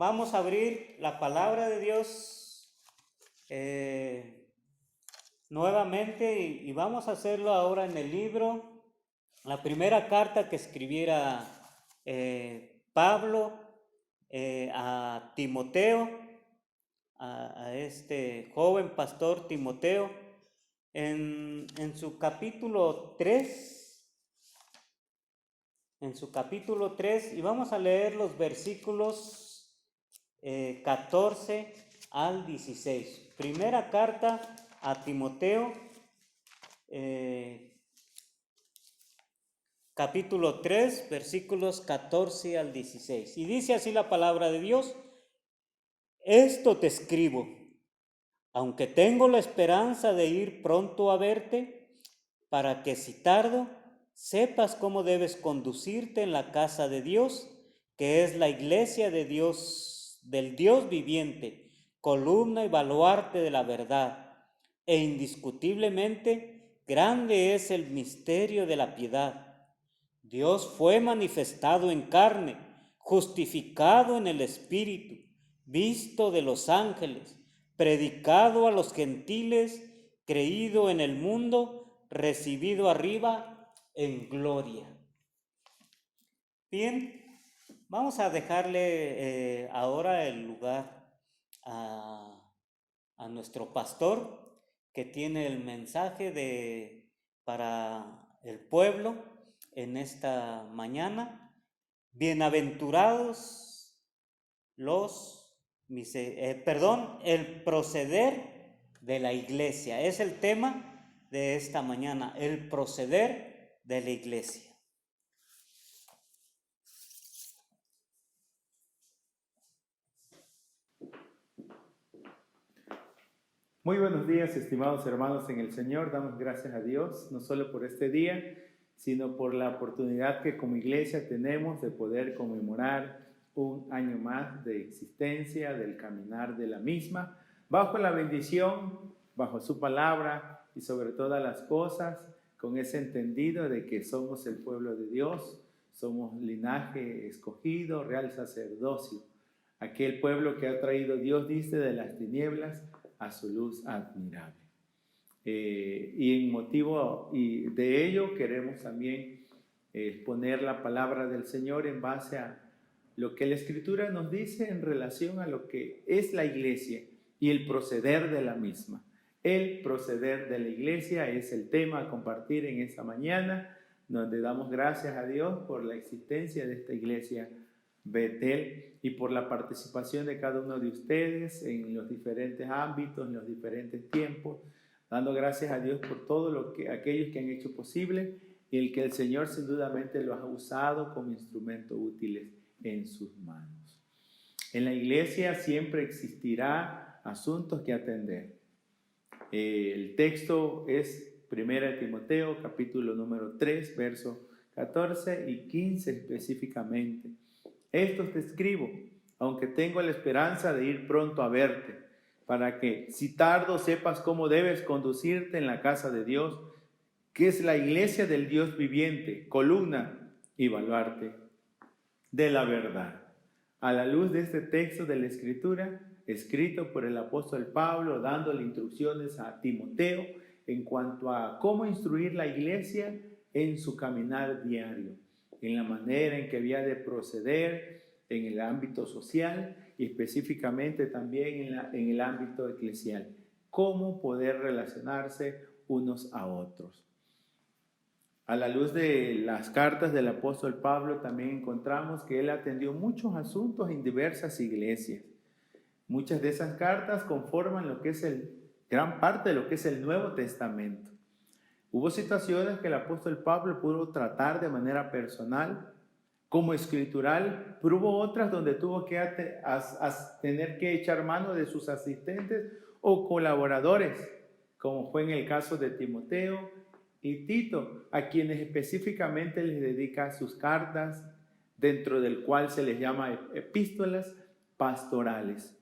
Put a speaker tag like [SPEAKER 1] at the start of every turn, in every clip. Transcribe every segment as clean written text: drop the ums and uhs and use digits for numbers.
[SPEAKER 1] Vamos a abrir la palabra de Dios nuevamente y vamos a hacerlo ahora en el libro, la primera carta que escribiera Pablo a Timoteo, a este joven pastor Timoteo, en su capítulo 3. En su capítulo 3, y vamos a leer los versículos 14 al 16. Primera carta a Timoteo, capítulo 3, versículos 14 al 16. Y dice así la palabra de Dios: esto te escribo, aunque tengo la esperanza de ir pronto a verte, para que si tardo, sepas cómo debes conducirte en la casa de Dios, que es la iglesia de Dios, del Dios viviente, columna y baluarte de la verdad. E indiscutiblemente grande es el misterio de la piedad. Dios fue manifestado en carne, justificado en el Espíritu, visto de los ángeles, predicado a los gentiles, creído en el mundo, recibido arriba en gloria. Bien, vamos a dejarle ahora el lugar a nuestro pastor, que tiene el mensaje para el pueblo en esta mañana. Bienaventurados el proceder de la iglesia. Es el tema de esta mañana, el proceder de la iglesia.
[SPEAKER 2] Muy buenos días, estimados hermanos en el Señor. Damos gracias a Dios, no solo por este día, sino por la oportunidad que como iglesia tenemos de poder conmemorar un año más de existencia, del caminar de la misma, bajo la bendición, bajo su palabra y sobre todas las cosas, con ese entendido de que somos el pueblo de Dios, somos linaje escogido, real sacerdocio, aquel pueblo que ha traído Dios, dice, de las tinieblas a su luz admirable. Y en motivo de ello queremos también exponer la palabra del Señor en base a lo que la Escritura nos dice en relación a lo que es la iglesia y el proceder de la misma. El proceder de la iglesia es el tema a compartir en esta mañana, donde damos gracias a Dios por la existencia de esta iglesia Betel y por la participación de cada uno de ustedes en los diferentes ámbitos, en los diferentes tiempos, dando gracias a Dios por todo aquellos que han hecho posible y el que el Señor sin dudamente los ha usado como instrumentos útiles en sus manos. En la iglesia siempre existirá asuntos que atender. El texto es 1 Timoteo, capítulo número 3, versos 14 y 15 específicamente. Esto te escribo, aunque tengo la esperanza de ir pronto a verte, para que, si tardo, sepas cómo debes conducirte en la casa de Dios, que es la iglesia del Dios viviente, columna y baluarte de la verdad. A la luz de este texto de la Escritura, escrito por el apóstol Pablo, dándole instrucciones a Timoteo en cuanto a cómo instruir la iglesia en su caminar diario, en la manera en que había de proceder en el ámbito social y específicamente también en el ámbito eclesial, cómo poder relacionarse unos a otros. A la luz de las cartas del apóstol Pablo también encontramos que él atendió muchos asuntos en diversas iglesias. Muchas de esas cartas conforman gran parte de lo que es el Nuevo Testamento. Hubo situaciones que el apóstol Pablo pudo tratar de manera personal, como escritural, pero hubo otras donde tuvo que tener que echar mano de sus asistentes o colaboradores, como fue en el caso de Timoteo y Tito, a quienes específicamente les dedica sus cartas, dentro del cual se les llama epístolas pastorales.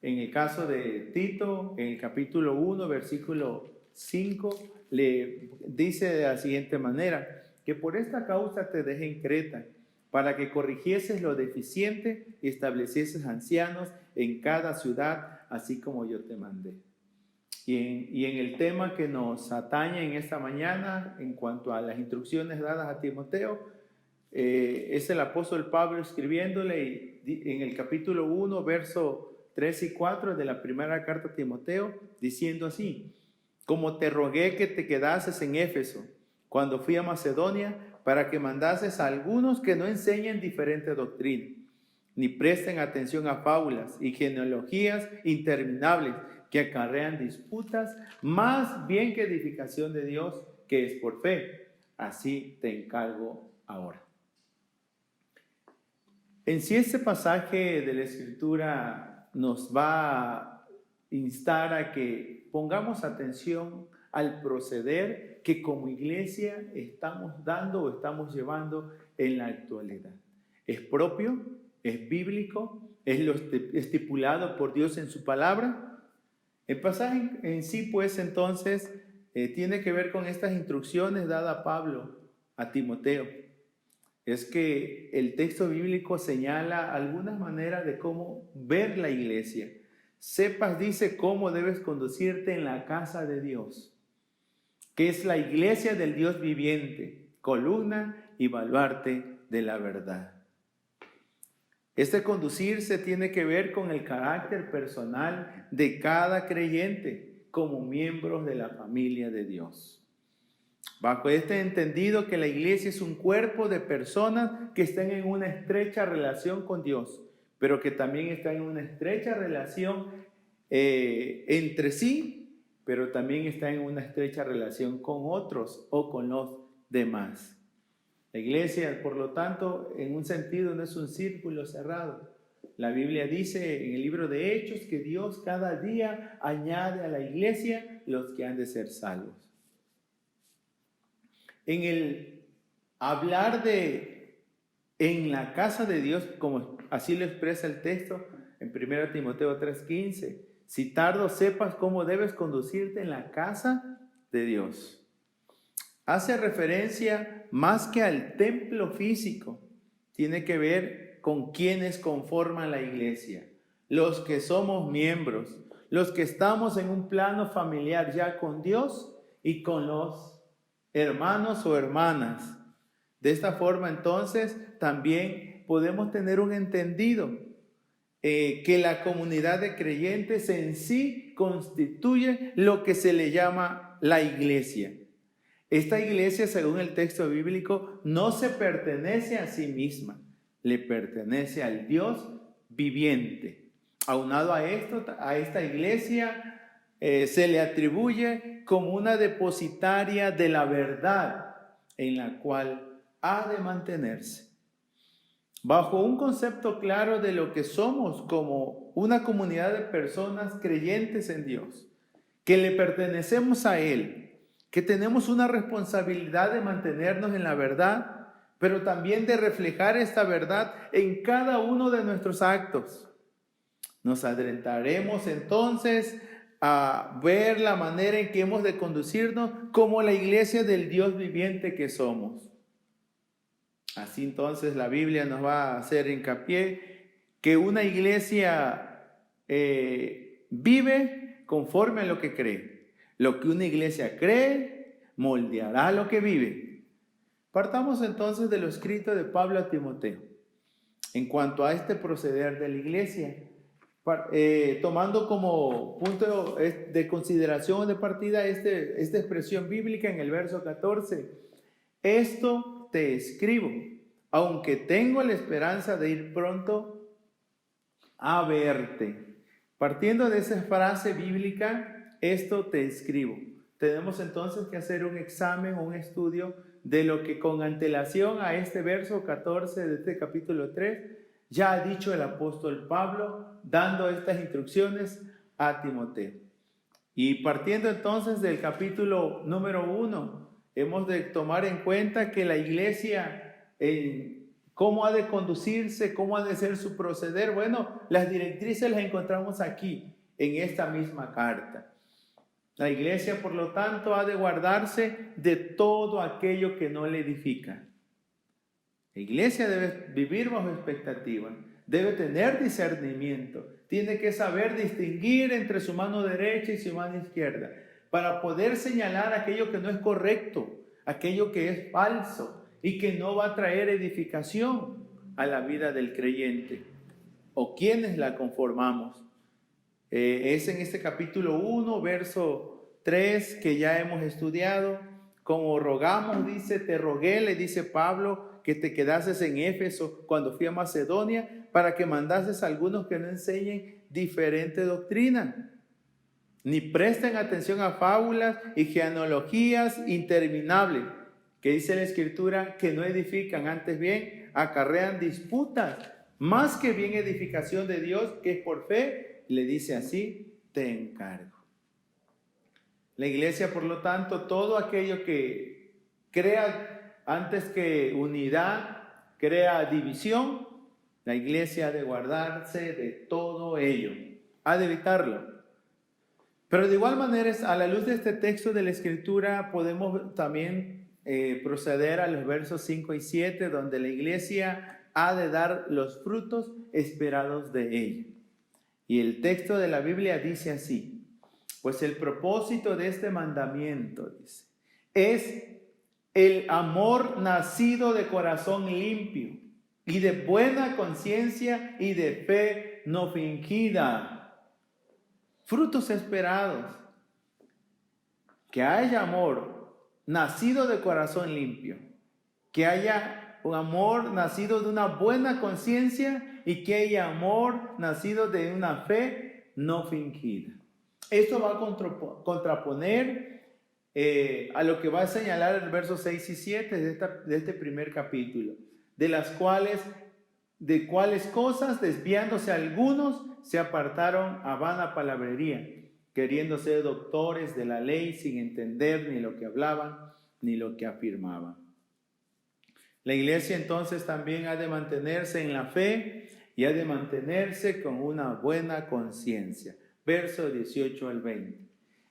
[SPEAKER 2] En el caso de Tito, en el capítulo 1, versículo 5, le dice de la siguiente manera: que por esta causa te dejé en Creta, para que corrigieses lo deficiente y establecieses ancianos en cada ciudad, así como yo te mandé. Y en el tema que nos atañe en esta mañana, en cuanto a las instrucciones dadas a Timoteo, es el apóstol Pablo escribiéndole en el capítulo 1, verso 3 y 4 de la primera carta a Timoteo, diciendo así: como te rogué que te quedases en Éfeso cuando fui a Macedonia, para que mandases a algunos que no enseñen diferente doctrina, ni presten atención a fábulas y genealogías interminables que acarrean disputas, más bien que edificación de Dios, que es por fe. Así te encargo ahora. En sí, este pasaje de la Escritura nos va a instar a que pongamos atención al proceder que como iglesia estamos dando o estamos llevando en la actualidad. ¿Es propio? ¿Es bíblico? ¿Es lo estipulado por Dios en su palabra? El pasaje en sí, pues, entonces, tiene que ver con estas instrucciones dadas Pablo a Timoteo. Es que el texto bíblico señala algunas maneras de cómo ver la iglesia. Sepas, dice, cómo debes conducirte en la casa de Dios, que es la iglesia del Dios viviente, columna y baluarte de la verdad. Este conducirse tiene que ver con el carácter personal de cada creyente como miembros de la familia de Dios. Bajo este entendido que la iglesia es un cuerpo de personas que están en una estrecha relación con Dios, pero que también están en una estrecha relación entre sí, pero también están en una estrecha relación con otros o con los demás. La iglesia, por lo tanto, en un sentido no es un círculo cerrado. La Biblia dice en el libro de Hechos que Dios cada día añade a la iglesia los que han de ser salvos. En el hablar de en la casa de Dios, como así lo expresa el texto en 1 Timoteo 3:15, si tardo sepas cómo debes conducirte en la casa de Dios. Hace referencia más que al templo físico, tiene que ver con quienes conforman la iglesia, los que somos miembros, los que estamos en un plano familiar ya con Dios y con los hermanos o hermanas. De esta forma, entonces, también podemos tener un entendido que la comunidad de creyentes en sí constituye lo que se le llama la iglesia. Esta iglesia, según el texto bíblico, no se pertenece a sí misma, le pertenece al Dios viviente. Aunado a esto, a esta iglesia se le atribuye como una depositaria de la verdad en la cual ha de mantenerse. Bajo un concepto claro de lo que somos como una comunidad de personas creyentes en Dios, que le pertenecemos a Él, que tenemos una responsabilidad de mantenernos en la verdad, pero también de reflejar esta verdad en cada uno de nuestros actos. Nos adentraremos entonces a ver la manera en que hemos de conducirnos como la iglesia del Dios viviente que somos. Así entonces la Biblia nos va a hacer hincapié que una iglesia vive conforme a lo que cree. Lo que una iglesia cree, moldeará lo que vive. Partamos entonces de lo escrito de Pablo a Timoteo. En cuanto a este proceder de la iglesia, tomando como punto de consideración de partida esta expresión bíblica en el verso 14. Esto te escribo, aunque tengo la esperanza de ir pronto a verte. Partiendo de esa frase bíblica, esto te escribo. Tenemos entonces que hacer un examen, un estudio de lo que con antelación a este verso 14 de este capítulo 3 ya ha dicho el apóstol Pablo, dando estas instrucciones a Timoteo. Y partiendo entonces del capítulo número 1, hemos de tomar en cuenta que la iglesia, cómo ha de conducirse, cómo ha de ser su proceder. Bueno, las directrices las encontramos aquí, en esta misma carta. La iglesia, por lo tanto, ha de guardarse de todo aquello que no le edifica. La iglesia debe vivir bajo expectativa, debe tener discernimiento, tiene que saber distinguir entre su mano derecha y su mano izquierda para poder señalar aquello que no es correcto, aquello que es falso y que no va a traer edificación a la vida del creyente o quienes la conformamos. Es en este capítulo 1, verso 3 que ya hemos estudiado. Como rogamos, dice, te rogué, le dice Pablo, que te quedases en Éfeso cuando fui a Macedonia, para que mandases a algunos que no enseñen diferente doctrina, ni presten atención a fábulas y genealogías interminables, que dice la Escritura, que no edifican, antes bien acarrean disputas, más que bien edificación de Dios, que es por fe. Le dice así, te encargo. La iglesia, por lo tanto, todo aquello que crea antes que unidad, crea división, la iglesia ha de guardarse de todo ello, ha de evitarlo. Pero de igual manera, a la luz de este texto de la Escritura, podemos también proceder a los versos 5 y 7, donde la iglesia ha de dar los frutos esperados de ella. Y el texto de la Biblia dice así: pues el propósito de este mandamiento, dice, es el amor nacido de corazón limpio y de buena conciencia y de fe no fingida. Frutos esperados. Que haya amor nacido de corazón limpio, que haya un amor nacido de una buena conciencia y que haya amor nacido de una fe no fingida. Esto va a contraponer a lo que va a señalar el verso 6 y 7 de este primer capítulo, de cuáles cosas, desviándose algunos, se apartaron a vana palabrería, queriendo ser doctores de la ley sin entender ni lo que hablaban ni lo que afirmaban. La iglesia entonces también ha de mantenerse en la fe y ha de mantenerse con una buena conciencia. Verso 18 al 20.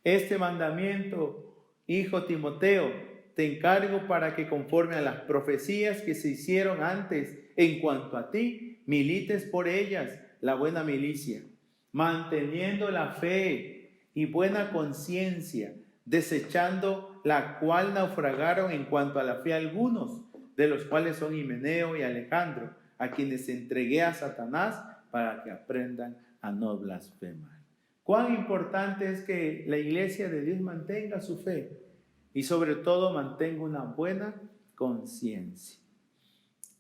[SPEAKER 2] Este mandamiento, hijo Timoteo, te encargo para que conforme a las profecías que se hicieron antes en cuanto a ti, milites por ellas la buena milicia, manteniendo la fe y buena conciencia, desechando la cual naufragaron en cuanto a la fe algunos, de los cuales son Himeneo y Alejandro, a quienes entregué a Satanás para que aprendan a no blasfemar. Cuán importante es que la iglesia de Dios mantenga su fe y sobre todo mantenga una buena conciencia.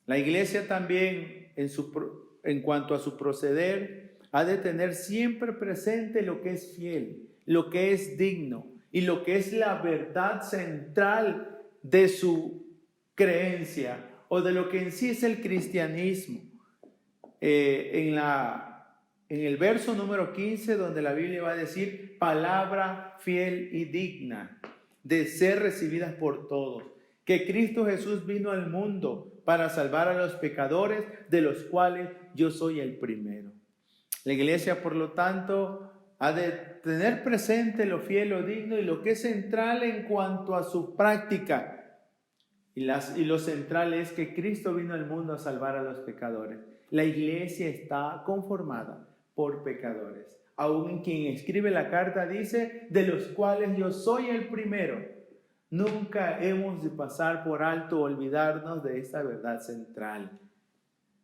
[SPEAKER 2] La iglesia también en cuanto a su proceder ha de tener siempre presente lo que es fiel, lo que es digno y lo que es la verdad central de su creencia o de lo que en sí es el cristianismo. En el verso número 15, donde la Biblia va a decir palabra fiel y digna de ser recibidas por todos, que Cristo Jesús vino al mundo para salvar a los pecadores, de los cuales yo soy el primero. La iglesia, por lo tanto, ha de tener presente lo fiel, lo digno y lo que es central en cuanto a su práctica. Y lo central es que Cristo vino al mundo a salvar a los pecadores. La iglesia está conformada por pecadores. Aún quien escribe la carta dice, de los cuales yo soy el primero. Nunca hemos de pasar por alto o olvidarnos de esta verdad central.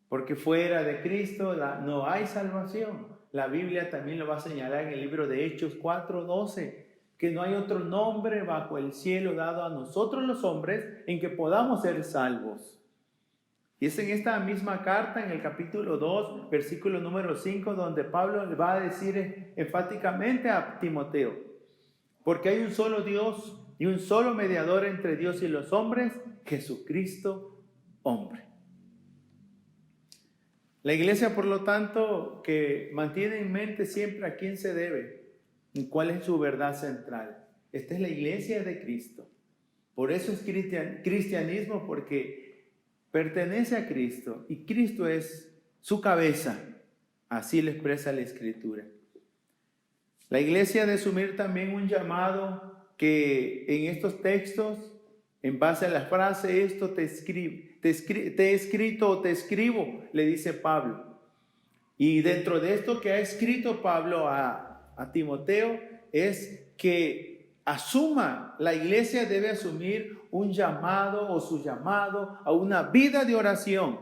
[SPEAKER 2] Porque fuera de Cristo no hay salvación. La Biblia también lo va a señalar en el libro de Hechos 4:12. Que no hay otro nombre bajo el cielo dado a nosotros los hombres en que podamos ser salvos. Y es en esta misma carta, en el capítulo 2, versículo número 5, donde Pablo le va a decir enfáticamente a Timoteo, porque hay un solo Dios y un solo mediador entre Dios y los hombres, Jesucristo, hombre. La iglesia, por lo tanto, que mantiene en mente siempre a quién se debe, ¿y cuál es su verdad central? Esta es la iglesia de Cristo. Por eso es cristianismo, porque pertenece a Cristo y Cristo es su cabeza. Así lo expresa la Escritura. La iglesia ha de asumir también un llamado que en estos textos, en base a la frase, esto te he escrito o te escribo, le dice Pablo. Y dentro de esto que ha escrito Pablo a Timoteo es que la iglesia debe asumir un llamado o su llamado a una vida de oración.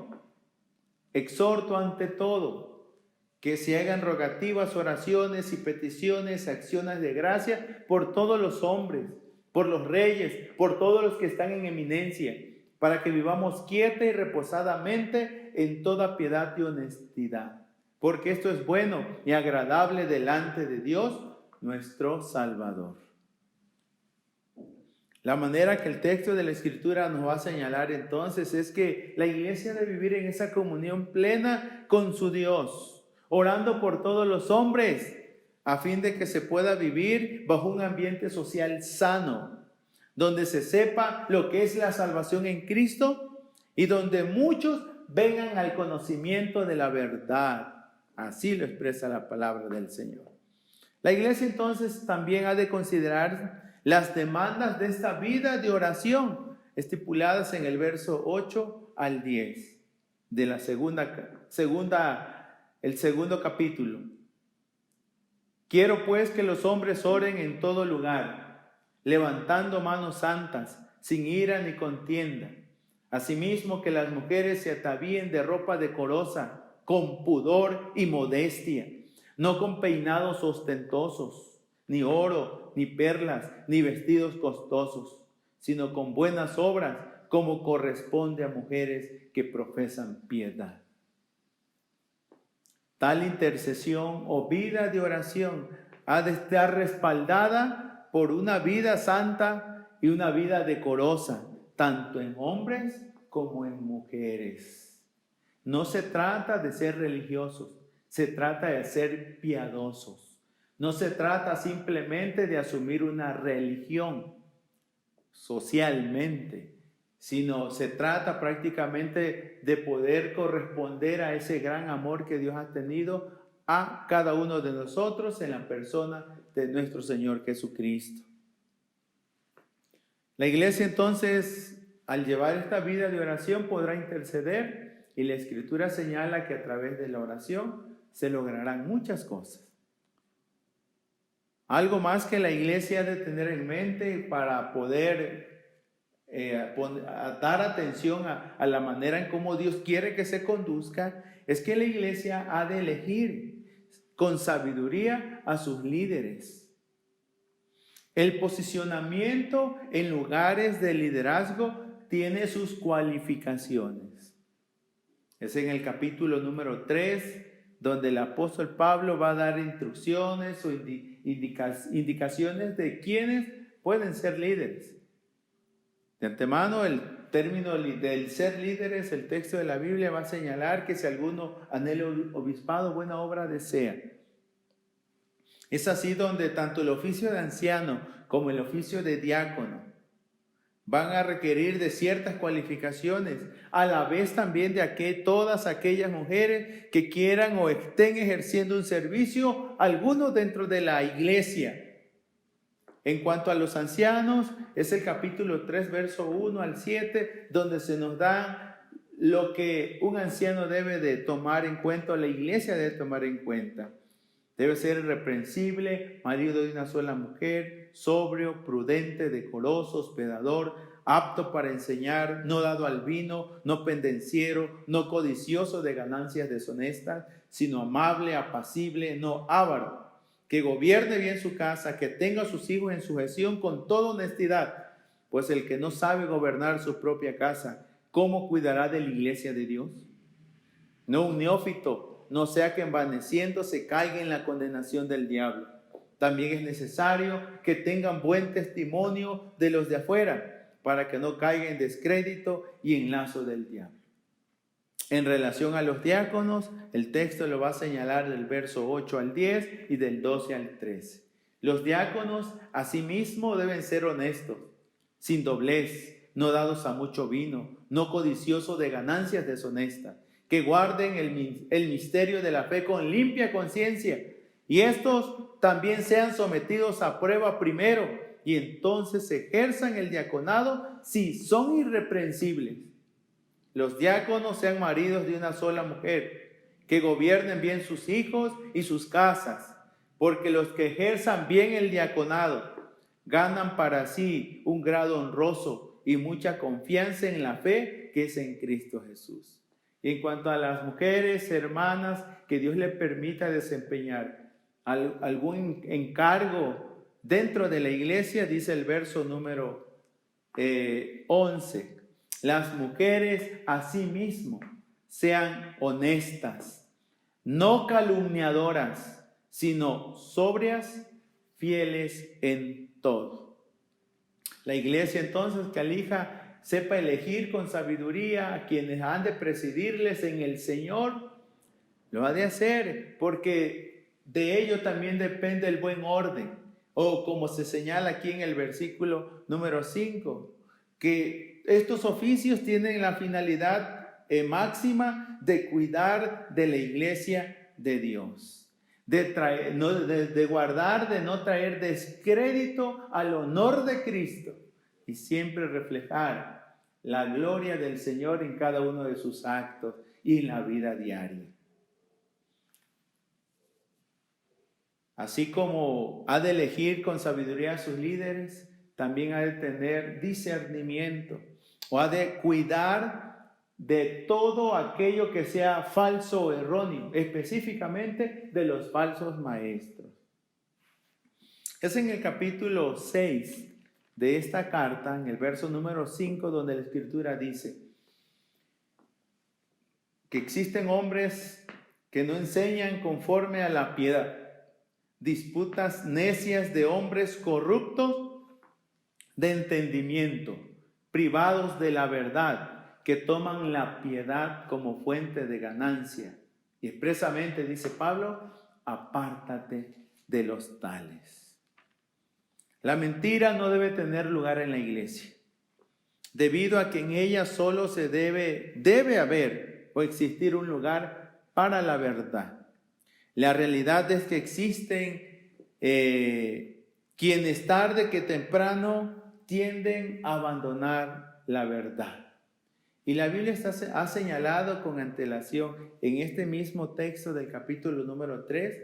[SPEAKER 2] Exhorto ante todo que se hagan rogativas, oraciones y peticiones, acciones de gracia por todos los hombres, por los reyes, por todos los que están en eminencia, para que vivamos quieta y reposadamente en toda piedad y honestidad. Porque esto es bueno y agradable delante de Dios, nuestro Salvador. La manera que el texto de la Escritura nos va a señalar entonces es que la iglesia debe vivir en esa comunión plena con su Dios, orando por todos los hombres, a fin de que se pueda vivir bajo un ambiente social sano, donde se sepa lo que es la salvación en Cristo y donde muchos vengan al conocimiento de la verdad. Así lo expresa la palabra del Señor. La iglesia entonces también ha de considerar las demandas de esta vida de oración estipuladas en el verso 8 al 10 de la el segundo capítulo. Quiero pues que los hombres oren en todo lugar, levantando manos santas, sin ira ni contienda. Asimismo que las mujeres se atavíen de ropa decorosa, con pudor y modestia, no con peinados ostentosos, ni oro, ni perlas, ni vestidos costosos, sino con buenas obras, como corresponde a mujeres que profesan piedad. Tal intercesión o vida de oración ha de estar respaldada por una vida santa y una vida decorosa, tanto en hombres como en mujeres. No se trata de ser religiosos, se trata de ser piadosos. No se trata simplemente de asumir una religión socialmente, sino se trata prácticamente de poder corresponder a ese gran amor que Dios ha tenido a cada uno de nosotros en la persona de nuestro Señor Jesucristo. La iglesia entonces, al llevar esta vida de oración, podrá interceder, y la Escritura señala que a través de la oración se lograrán muchas cosas. Algo más que la iglesia ha de tener en mente para poder dar atención a la manera en cómo Dios quiere que se conduzca, es que la iglesia ha de elegir con sabiduría a sus líderes. El posicionamiento en lugares de liderazgo tiene sus cualificaciones. Es en el capítulo número 3, donde el apóstol Pablo va a dar instrucciones o indicaciones de quiénes pueden ser líderes. De antemano, el término del ser líderes, el texto de la Biblia va a señalar que si alguno anhela obispado, buena obra desea. Es así donde tanto el oficio de anciano como el oficio de diácono van a requerir de ciertas cualificaciones, a la vez también de todas aquellas mujeres que quieran o estén ejerciendo un servicio, alguno dentro de la iglesia. En cuanto a los ancianos, es el capítulo 3, verso 1 al 7, donde se nos da lo que un anciano debe de tomar en cuenta, o la iglesia debe tomar en cuenta. Debe ser irreprensible, marido de una sola mujer, sobrio, prudente, decoroso, hospedador, apto para enseñar, no dado al vino, no pendenciero, no codicioso de ganancias deshonestas, sino amable, apacible, no avaro, que gobierne bien su casa, que tenga a sus hijos en sujeción con toda honestidad, pues el que no sabe gobernar su propia casa, ¿cómo cuidará de la iglesia de Dios? No un neófito, no sea que envaneciéndose caiga en la condenación del diablo. También es necesario que tengan buen testimonio de los de afuera, para que no caiga en descrédito y en lazo del diablo. En relación a los diáconos, el texto lo va a señalar del verso 8 al 10 y del 12 al 13. Los diáconos asimismo deben ser honestos, sin doblez, no dados a mucho vino, no codiciosos de ganancias deshonestas, que guarden el misterio de la fe con limpia conciencia, y estos también sean sometidos a prueba primero, y entonces ejerzan el diaconado si son irreprensibles. Los diáconos sean maridos de una sola mujer, que gobiernen bien sus hijos y sus casas, porque los que ejerzan bien el diaconado ganan para sí un grado honroso y mucha confianza en la fe que es en Cristo Jesús. Y en cuanto a las mujeres, hermanas, que Dios les permita desempeñar algún encargo dentro de la iglesia, dice el verso número 11. Las mujeres asimismo sean honestas, no calumniadoras, sino sobrias, fieles en todo. La iglesia entonces que elija, sepa elegir con sabiduría a quienes han de presidirles en el Señor, lo ha de hacer, porque de ello también depende el buen orden, o como se señala aquí en el versículo número 5, que estos oficios tienen la finalidad máxima de cuidar de la iglesia de Dios, de guardar, de no traer descrédito al honor de Cristo y siempre reflejar la gloria del Señor en cada uno de sus actos y en la vida diaria. Así como ha de elegir con sabiduría a sus líderes, también ha de tener discernimiento o ha de cuidar de todo aquello que sea falso o erróneo, específicamente de los falsos maestros. Es en el capítulo 6 de esta carta, en el verso número 5, donde la Escritura dice que existen hombres que no enseñan conforme a la piedad, disputas necias de hombres corruptos de entendimiento, privados de la verdad, que toman la piedad como fuente de ganancia. Y expresamente dice Pablo, apártate de los tales. La mentira no debe tener lugar en la iglesia, debido a que en ella solo se debe haber o existir un lugar para la verdad. La realidad es que existen quienes tarde que temprano tienden a abandonar la verdad. Y la Biblia ha señalado con antelación en este mismo texto del capítulo número 3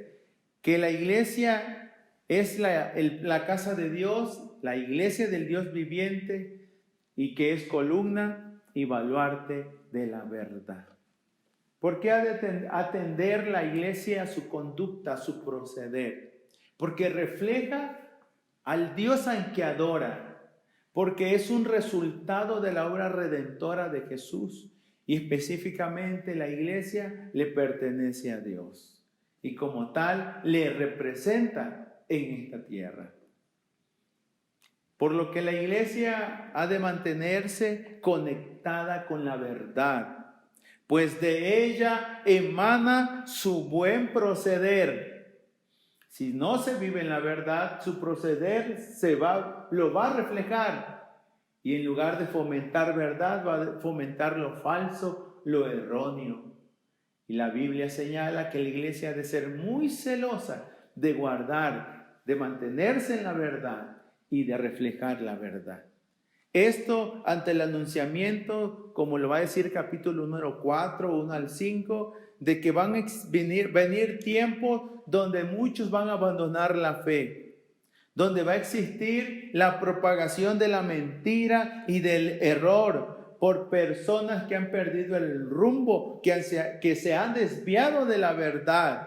[SPEAKER 2] que la iglesia es la casa de Dios, la iglesia del Dios viviente, y que es columna y baluarte de la verdad. ¿Por qué ha de atender la iglesia a su conducta, a su proceder? Porque refleja al Dios al que adora, porque es un resultado de la obra redentora de Jesús, y específicamente la iglesia le pertenece a Dios y como tal le representa en esta tierra. Por lo que la iglesia ha de mantenerse conectada con la verdad, pues de ella emana su buen proceder. Si no se vive en la verdad, su proceder lo va a reflejar. Y en lugar de fomentar verdad, va a fomentar lo falso, lo erróneo. Y la Biblia señala que la iglesia ha de ser muy celosa de guardar, de mantenerse en la verdad y de reflejar la verdad. Esto ante el anunciamiento, como lo va a decir capítulo número 4, 1 al 5, de que van a venir tiempos donde muchos van a abandonar la fe, donde va a existir la propagación de la mentira y del error por personas que han perdido el rumbo, que se han desviado de la verdad.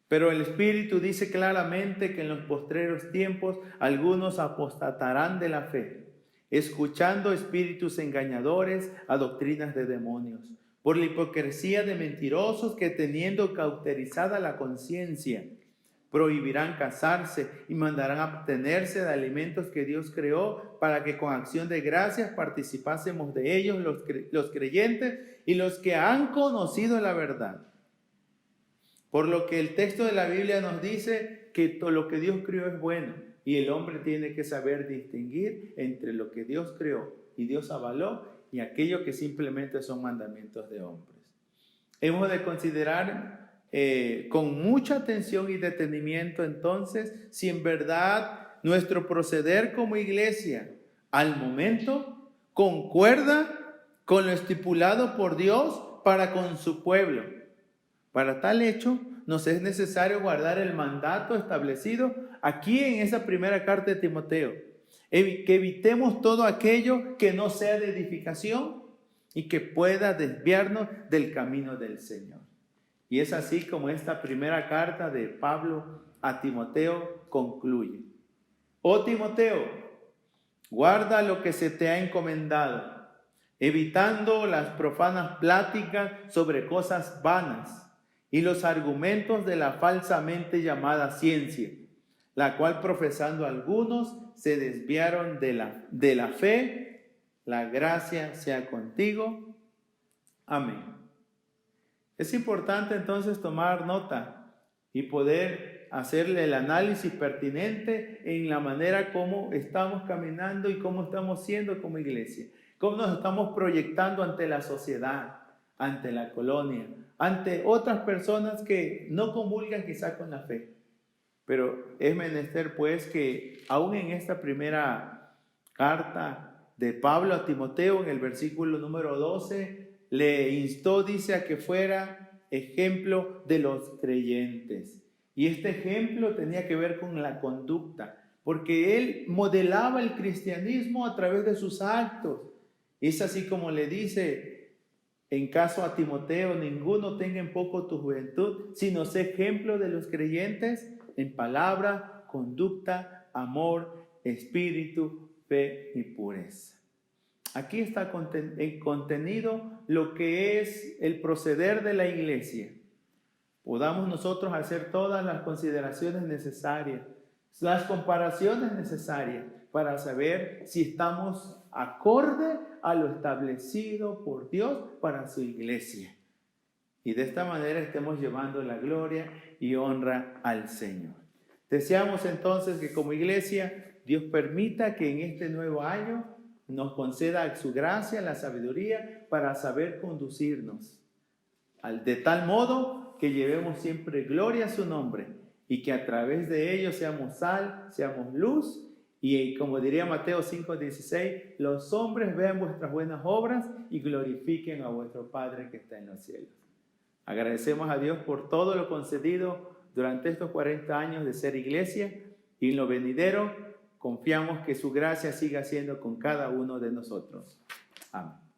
[SPEAKER 2] Pero el Espíritu dice claramente que en los postreros tiempos algunos apostatarán de la fe, escuchando espíritus engañadores a doctrinas de demonios, por la hipocresía de mentirosos que teniendo cauterizada la conciencia, prohibirán casarse y mandarán abstenerse de alimentos que Dios creó para que con acción de gracias participásemos de ellos los creyentes y los que han conocido la verdad. Por lo que el texto de la Biblia nos dice que todo lo que Dios creó es bueno y el hombre tiene que saber distinguir entre lo que Dios creó y Dios avaló y aquello que simplemente son mandamientos de hombres. Hemos de considerar con mucha atención y detenimiento entonces si en verdad nuestro proceder como iglesia al momento concuerda con lo estipulado por Dios para con su pueblo. Para tal hecho, nos es necesario guardar el mandato establecido aquí en esa primera carta de Timoteo. Que evitemos todo aquello que no sea de edificación y que pueda desviarnos del camino del Señor. Y es así como esta primera carta de Pablo a Timoteo concluye. Oh Timoteo, guarda lo que se te ha encomendado, evitando las profanas pláticas sobre cosas vanas y los argumentos de la falsamente llamada ciencia, la cual profesando algunos se desviaron de la fe. La gracia sea contigo. Amén. Es importante entonces tomar nota y poder hacerle el análisis pertinente en la manera como estamos caminando y cómo estamos siendo como iglesia, cómo nos estamos proyectando ante la sociedad, ante la colonia, ante otras personas que no comulgan quizá con la fe. Pero es menester pues que aún en esta primera carta de Pablo a Timoteo, en el versículo número 12, le instó, dice, a que fuera ejemplo de los creyentes. Y este ejemplo tenía que ver con la conducta, porque él modelaba el cristianismo a través de sus actos. Es así como le dice en caso a Timoteo: ninguno tenga en poco tu juventud, sino sé ejemplo de los creyentes en palabra, conducta, amor, espíritu, fe y pureza. Aquí está contenido lo que es el proceder de la iglesia. Podamos nosotros hacer todas las consideraciones necesarias, las comparaciones necesarias para saber si estamos acorde a lo establecido por Dios para su iglesia. Y de esta manera estemos llevando la gloria y honra al Señor. Deseamos entonces que como iglesia Dios permita que en este nuevo año nos conceda su gracia, la sabiduría para saber conducirnos de tal modo que llevemos siempre gloria a su nombre y que a través de ello seamos sal, seamos luz. Y como diría Mateo 5:16, los hombres vean vuestras buenas obras y glorifiquen a vuestro Padre que está en los cielos. Agradecemos a Dios por todo lo concedido durante estos 40 años de ser iglesia, y en lo venidero confiamos que su gracia siga siendo con cada uno de nosotros. Amén.